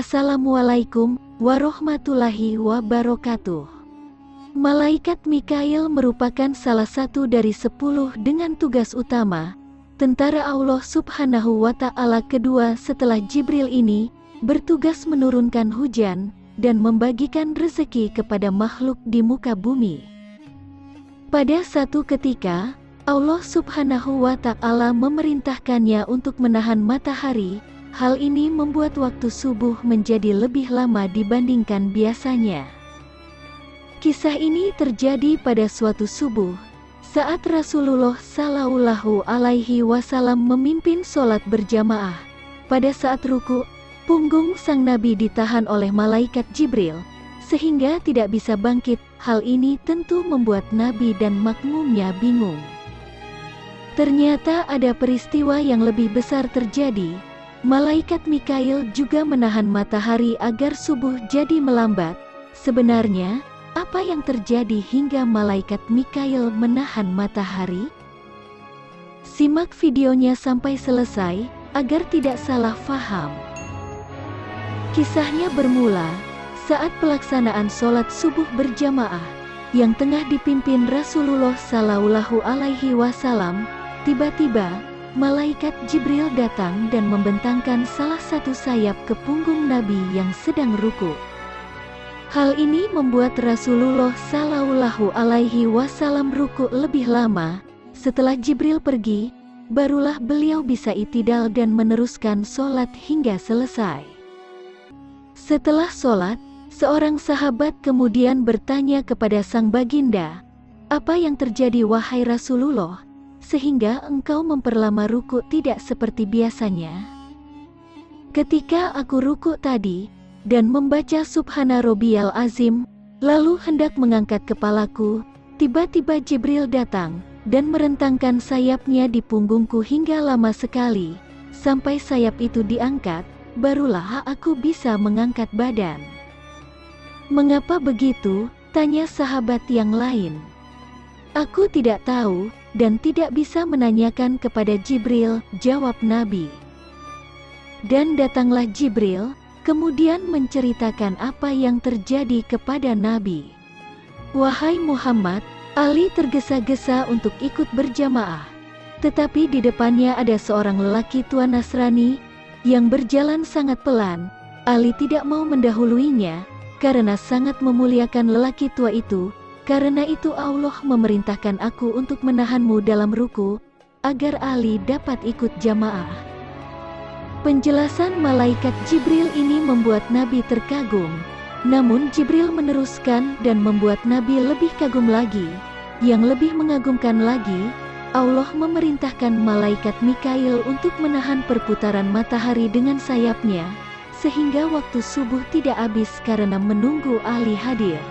Assalamualaikum warahmatullahi wabarakatuh. Malaikat Mikail merupakan salah satu dari 10 dengan tugas utama tentara Allah Subhanahu wa Ta'ala kedua setelah Jibril ini bertugas menurunkan hujan dan membagikan rezeki kepada makhluk di muka bumi. Pada satu ketika, Allah Subhanahu wa Ta'ala memerintahkannya untuk menahan matahari. Hal ini membuat waktu subuh menjadi lebih lama dibandingkan biasanya. Kisah ini terjadi pada suatu subuh, saat Rasulullah Shallallahu Alaihi Wasallam memimpin sholat berjamaah. Pada saat ruku, punggung sang Nabi ditahan oleh malaikat Jibril, sehingga tidak bisa bangkit. Hal ini tentu membuat Nabi dan makmumnya bingung. Ternyata ada peristiwa yang lebih besar terjadi. Malaikat Mikail juga menahan matahari agar subuh jadi melambat. Sebenarnya, apa yang terjadi hingga malaikat Mikail menahan matahari? Simak videonya sampai selesai, agar tidak salah faham. Kisahnya bermula saat pelaksanaan sholat subuh berjamaah, yang tengah dipimpin Rasulullah Shallallahu Alaihi Wasallam. Tiba-tiba, malaikat Jibril datang dan membentangkan salah satu sayap ke punggung Nabi yang sedang ruku. Hal ini membuat Rasulullah Shallallahu Alaihi Wasallam ruku lebih lama. Setelah Jibril pergi, barulah beliau bisa i'tidal dan meneruskan sholat hingga selesai. Setelah sholat, seorang sahabat kemudian bertanya kepada sang baginda, "Apa yang terjadi wahai Rasulullah, sehingga engkau memperlama ruku tidak seperti biasanya?" "Ketika aku ruku tadi dan membaca Subhana Rabbiyal Azim, lalu hendak mengangkat kepalaku, tiba-tiba Jibril datang dan merentangkan sayapnya di punggungku hingga lama sekali, sampai sayap itu diangkat, barulah aku bisa mengangkat badan." "Mengapa begitu?" tanya sahabat yang lain. "Aku tidak tahu dan tidak bisa menanyakan kepada Jibril," jawab Nabi. Dan datanglah Jibril, kemudian menceritakan apa yang terjadi kepada Nabi. "Wahai Muhammad, Ali tergesa-gesa untuk ikut berjamaah. Tetapi di depannya ada seorang lelaki tua Nasrani yang berjalan sangat pelan. Ali tidak mau mendahuluinya karena sangat memuliakan lelaki tua itu. Karena itu Allah memerintahkan aku untuk menahanmu dalam ruku, agar Ali dapat ikut jamaah." Penjelasan malaikat Jibril ini membuat Nabi terkagum. Namun Jibril meneruskan dan membuat Nabi lebih kagum lagi. Yang lebih mengagumkan lagi, Allah memerintahkan malaikat Mikail untuk menahan perputaran matahari dengan sayapnya, sehingga waktu subuh tidak habis karena menunggu Ali hadir.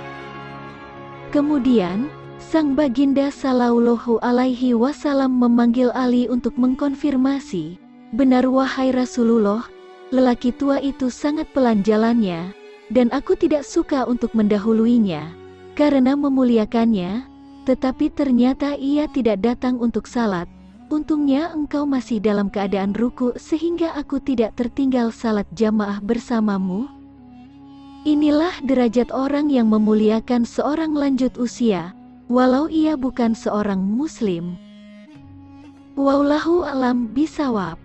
Kemudian, sang baginda Shallallahu Alaihi Wasallam memanggil Ali untuk mengkonfirmasi, "Benar wahai Rasulullah, lelaki tua itu sangat pelan jalannya, dan aku tidak suka untuk mendahuluinya, karena memuliakannya, tetapi ternyata ia tidak datang untuk salat. Untungnya engkau masih dalam keadaan ruku sehingga aku tidak tertinggal salat jamaah bersamamu." Inilah derajat orang yang memuliakan seorang lanjut usia, walau ia bukan seorang muslim. Wallahu a'lam bishawab.